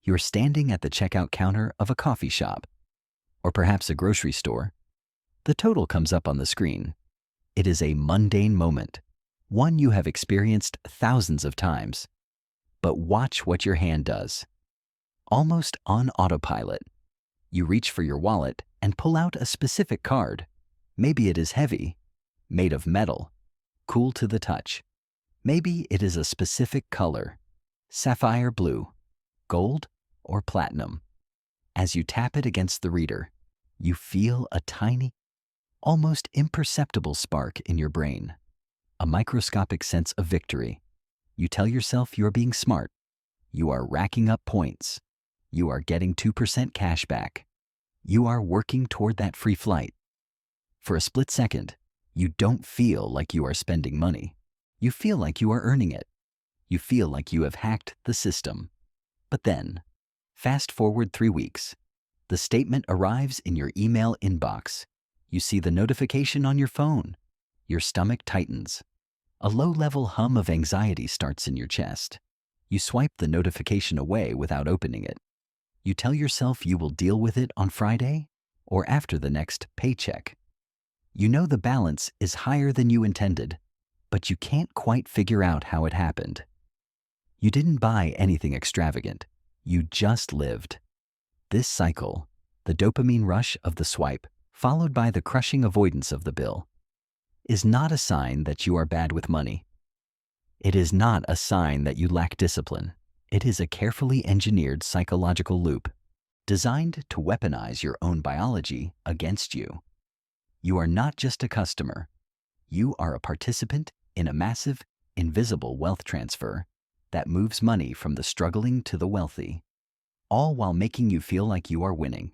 You're standing at the checkout counter of a coffee shop, or perhaps a grocery store. The total comes up on the screen. It is a mundane moment, one you have experienced thousands of times. But watch what your hand does. Almost on autopilot, you reach for your wallet and pull out a specific card. Maybe it is heavy, made of metal, cool to the touch. Maybe it is a specific color, sapphire blue, gold, or platinum. As you tap it against the reader, you feel a tiny, almost imperceptible spark in your brain, a microscopic sense of victory. You tell yourself you're being smart. You are racking up points. You are getting 2% cash back. You are working toward that free flight. For a split second, you don't feel like you are spending money. You feel like you are earning it. You feel like you have hacked the system. But then, fast forward 3 weeks. The statement arrives in your email inbox. You see the notification on your phone. Your stomach tightens. A low-level hum of anxiety starts in your chest. You swipe the notification away without opening it. You tell yourself you will deal with it on Friday or after the next paycheck. You know the balance is higher than you intended, but you can't quite figure out how it happened. You didn't buy anything extravagant. You just lived. This cycle, the dopamine rush of the swipe, followed by the crushing avoidance of the bill, is not a sign that you are bad with money. It is not a sign that you lack discipline. It is a carefully engineered psychological loop designed to weaponize your own biology against you. You are not just a customer. You are a participant in a massive, invisible wealth transfer that moves money from the struggling to the wealthy, all while making you feel like you are winning.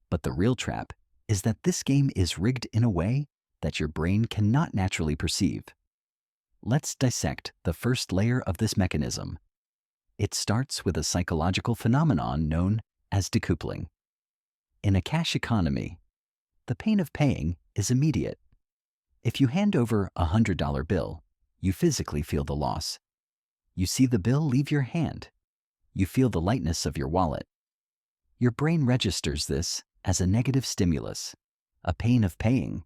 But the real trap is that this game is rigged in a way that your brain cannot naturally perceive. Let's dissect the first layer of this mechanism. It starts with a psychological phenomenon known as decoupling. In a cash economy, the pain of paying is immediate. If you hand over a $100 bill, you physically feel the loss. You see the bill leave your hand. You feel the lightness of your wallet. Your brain registers this as a negative stimulus, a pain of paying,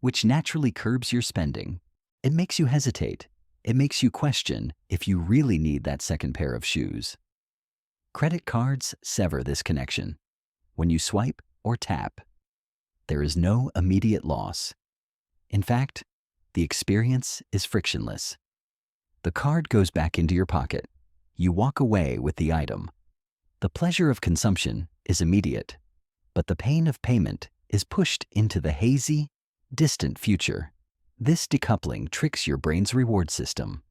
which naturally curbs your spending. It makes you hesitate. It makes you question if you really need that second pair of shoes. Credit cards sever this connection. When you swipe or tap, there is no immediate loss. In fact, the experience is frictionless. The card goes back into your pocket. You walk away with the item. The pleasure of consumption is immediate, but the pain of payment is pushed into the hazy, distant future. This decoupling tricks your brain's reward system.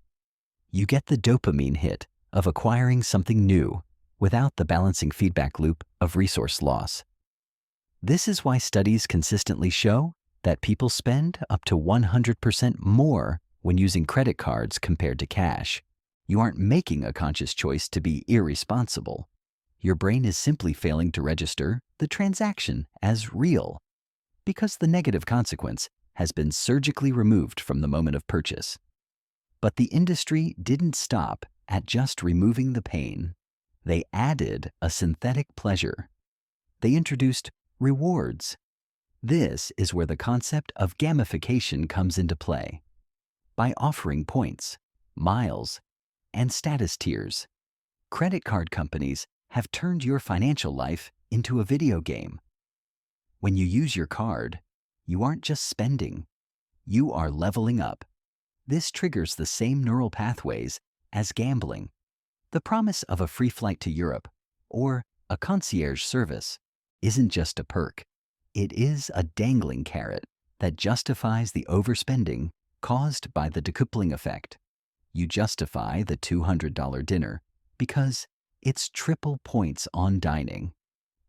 You get the dopamine hit of acquiring something new without the balancing feedback loop of resource loss. This is why studies consistently show that people spend up to 100% more when using credit cards compared to cash. You aren't making a conscious choice to be irresponsible. Your brain is simply failing to register the transaction as real because the negative consequence has been surgically removed from the moment of purchase. But the industry didn't stop at just removing the pain. They added a synthetic pleasure. They introduced rewards. This is where the concept of gamification comes into play. By offering points, miles, and status tiers, credit card companies have turned your financial life into a video game. When you use your card, you aren't just spending, you are leveling up. This triggers the same neural pathways as gambling. The promise of a free flight to Europe or a concierge service isn't just a perk. It is a dangling carrot that justifies the overspending caused by the decoupling effect. You justify the $200 dinner because it's triple points on dining.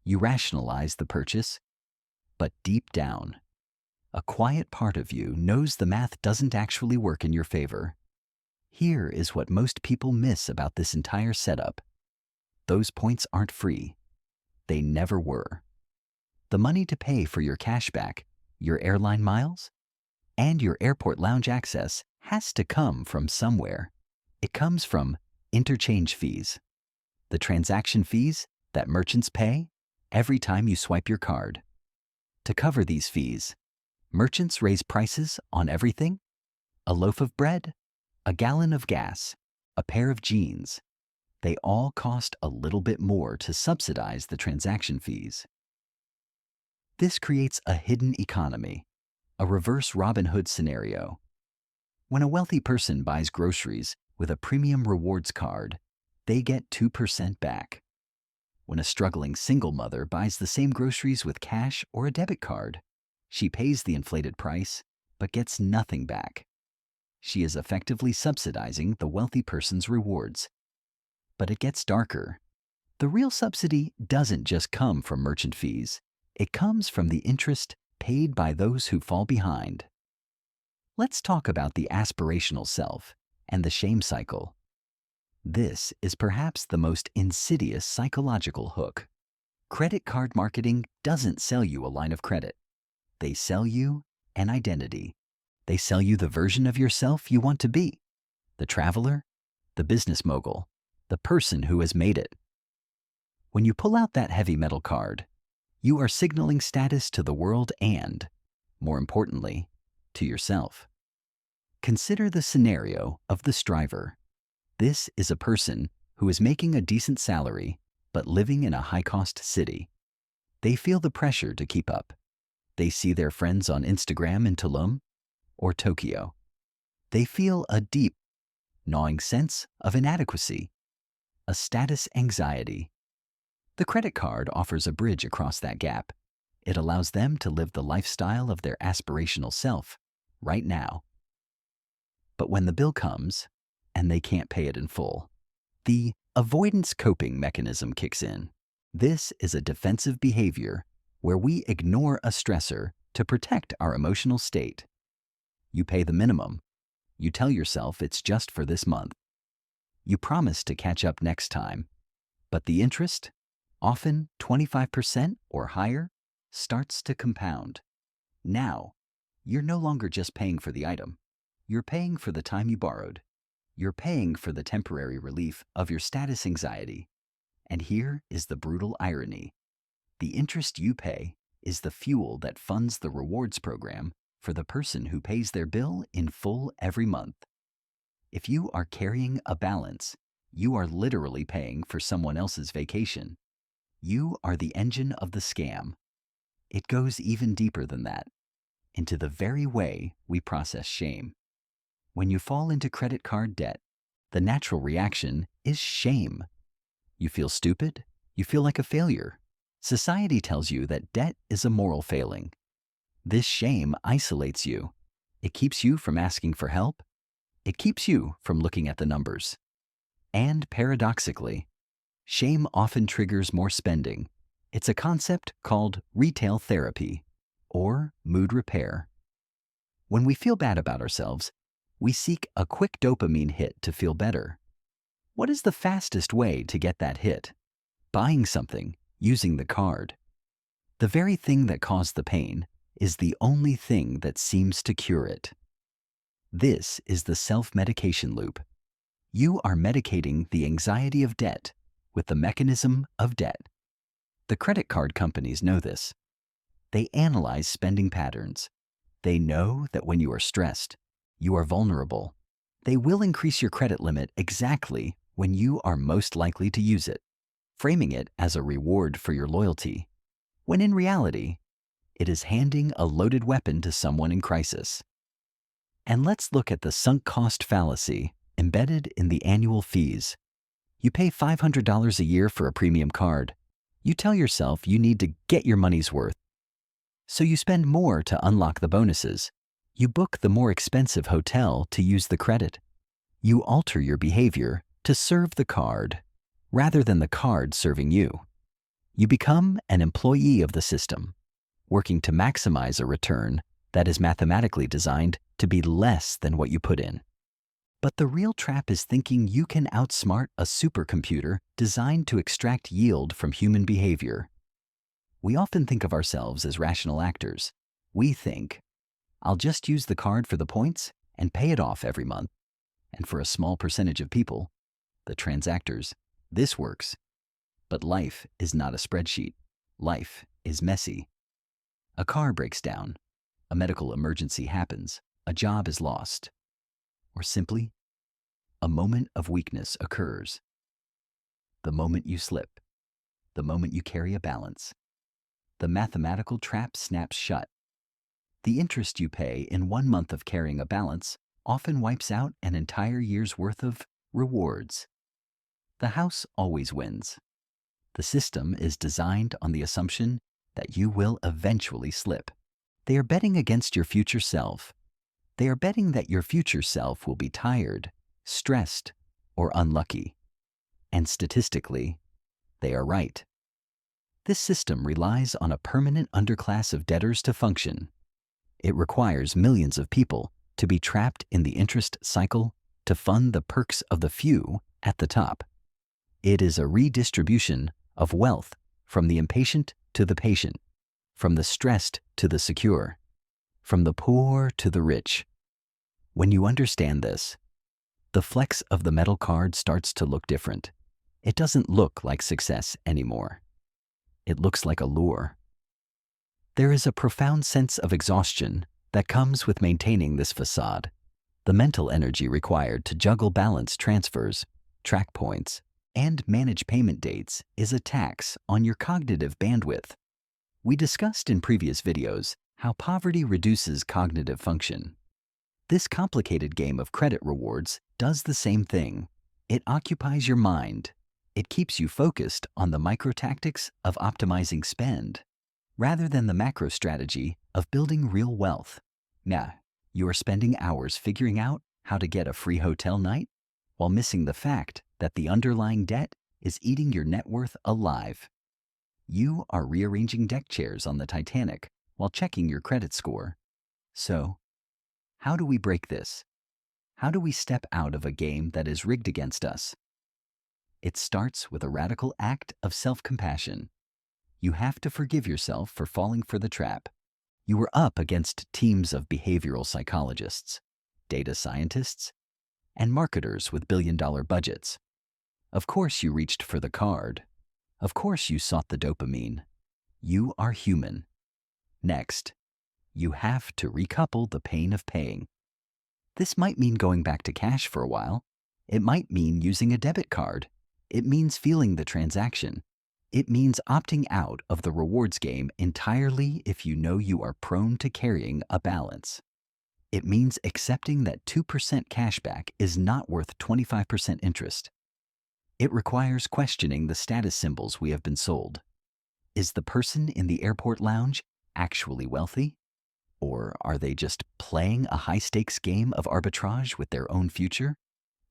You rationalize the purchase, but deep down, a quiet part of you knows the math doesn't actually work in your favor. Here is what most people miss about this entire setup. Those points aren't free. They never were. The money to pay for your cashback, your airline miles, and your airport lounge access has to come from somewhere. It comes from interchange fees. the transaction fees that merchants pay every time you swipe your card. To cover these fees, merchants raise prices on everything: a loaf of bread, a gallon of gas, a pair of jeans. They all cost a little bit more to subsidize the transaction fees. This creates a hidden economy, a reverse Robin Hood scenario. When a wealthy person buys groceries with a premium rewards card, they get 2% back. When a struggling single mother buys the same groceries with cash or a debit card, she pays the inflated price but gets nothing back. She is effectively subsidizing the wealthy person's rewards. But it gets darker. The real subsidy doesn't just come from merchant fees. It comes from the interest paid by those who fall behind. Let's talk about the aspirational self and the shame cycle. This is perhaps the most insidious psychological hook. Credit card marketing doesn't sell you a line of credit. They sell you an identity. They sell you the version of yourself you want to be: the traveler, the business mogul, the person who has made it. When you pull out that heavy metal card, you are signaling status to the world and, more importantly, to yourself. Consider the scenario of the striver. This is a person who is making a decent salary but living in a high-cost city. They feel the pressure to keep up. They see their friends on Instagram in Tulum or Tokyo. They feel a deep, gnawing sense of inadequacy, a status anxiety. The credit card offers a bridge across that gap. It allows them to live the lifestyle of their aspirational self right now. But when the bill comes and they can't pay it in full, the avoidance coping mechanism kicks in. This is a defensive behavior where we ignore a stressor to protect our emotional state. You pay the minimum. You tell yourself it's just for this month. You promise to catch up next time. But the interest, often 25% or higher, starts to compound. Now, you're no longer just paying for the item. You're paying for the time you borrowed. You're paying for the temporary relief of your status anxiety. And here is the brutal irony. The interest you pay is the fuel that funds the rewards program for the person who pays their bill in full every month. If you are carrying a balance, you are literally paying for someone else's vacation. You are the engine of the scam. It goes even deeper than that, into the very way we process shame. When you fall into credit card debt, the natural reaction is shame. You feel stupid. You feel like a failure. Society tells you that debt is a moral failing. This shame isolates you. It keeps you from asking for help. It keeps you from looking at the numbers. And paradoxically, shame often triggers more spending. It's a concept called retail therapy or mood repair. When we feel bad about ourselves, we seek a quick dopamine hit to feel better. What is the fastest way to get that hit? Buying something, using the card. The very thing that caused the pain is the only thing that seems to cure it. This is the self-medication loop. You are medicating the anxiety of debt with the mechanism of debt. The credit card companies know this. They analyze spending patterns. They know that when you are stressed, you are vulnerable. They will increase your credit limit exactly when you are most likely to use it, framing it as a reward for your loyalty, when in reality, it is handing a loaded weapon to someone in crisis. And let's look at the sunk cost fallacy embedded in the annual fees. You pay $500 a year for a premium card. You tell yourself you need to get your money's worth. So you spend more to unlock the bonuses. You book the more expensive hotel to use the credit. You alter your behavior to serve the card rather than the card serving you. You become an employee of the system, working to maximize a return that is mathematically designed to be less than what you put in. But the real trap is thinking you can outsmart a supercomputer designed to extract yield from human behavior. We often think of ourselves as rational actors. We think, I'll just use the card for the points and pay it off every month. And for a small percentage of people, the transactors, This works, but life is not a spreadsheet. Life is messy. A car breaks down, a medical emergency happens, a job is lost, or simply, a moment of weakness occurs. The moment you slip, the moment you carry a balance, the mathematical trap snaps shut. The interest you pay in 1 month of carrying a balance often wipes out an entire year's worth of rewards. The house always wins. The system is designed on the assumption that you will eventually slip. They are betting against your future self. They are betting that your future self will be tired, stressed, or unlucky. And statistically, they are right. This system relies on a permanent underclass of debtors to function. It requires millions of people to be trapped in the interest cycle to fund the perks of the few at the top. It is a redistribution of wealth from the impatient to the patient, from the stressed to the secure, from the poor to the rich. When you understand this, the flex of the metal card starts to look different. It doesn't look like success anymore. It looks like a lure. There is a profound sense of exhaustion that comes with maintaining this facade. The mental energy required to juggle balance transfers, track points, and manage payment dates is a tax on your cognitive bandwidth. We discussed in previous videos how poverty reduces cognitive function. This complicated game of credit rewards does the same thing. It occupies your mind. It keeps you focused on the micro-tactics of optimizing spend, rather than the macro strategy of building real wealth. Now, you are spending hours figuring out how to get a free hotel night while missing the fact that the underlying debt is eating your net worth alive. You are rearranging deck chairs on the Titanic while checking your credit score. So, how do we break this? How do we step out of a game that is rigged against us? It starts with a radical act of self-compassion. You have to forgive yourself for falling for the trap. You were up against teams of behavioral psychologists, data scientists, and marketers with billion-dollar budgets. Of course you reached for the card. Of course you sought the dopamine. You are human. Next, you have to recouple the pain of paying. This might mean going back to cash for a while. It might mean using a debit card. It means feeling the transaction. It means opting out of the rewards game entirely if you know you are prone to carrying a balance. It means accepting that 2% cashback is not worth 25% interest. It requires questioning the status symbols we have been sold. Is the person in the airport lounge actually wealthy? Or are they just playing a high-stakes game of arbitrage with their own future?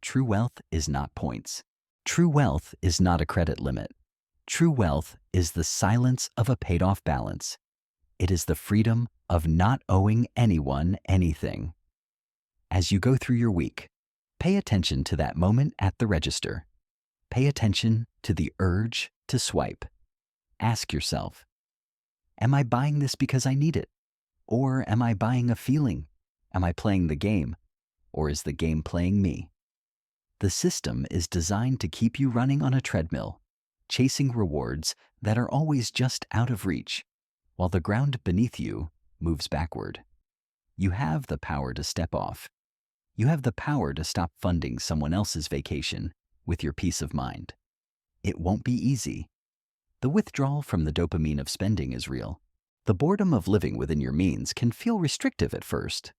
True wealth is not points. True wealth is not a credit limit. True wealth is the silence of a paid-off balance. It is the freedom of not owing anyone anything. As you go through your week, pay attention to that moment at the register. Pay attention to the urge to swipe. Ask yourself, am I buying this because I need it? Or am I buying a feeling? Am I playing the game? Or is the game playing me? The system is designed to keep you running on a treadmill, chasing rewards that are always just out of reach, while the ground beneath you moves backward. You have the power to step off. You have the power to stop funding someone else's vacation with your peace of mind. It won't be easy. The withdrawal from the dopamine of spending is real. The boredom of living within your means can feel restrictive at first,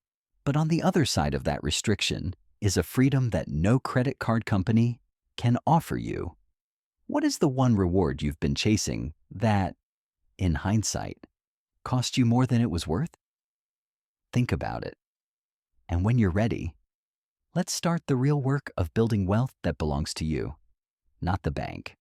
but on the other side of that restriction is a freedom that no credit card company can offer you. What is the one reward you've been chasing that, in hindsight, cost you more than it was worth? Think about it. And when you're ready, let's start the real work of building wealth that belongs to you, not the bank.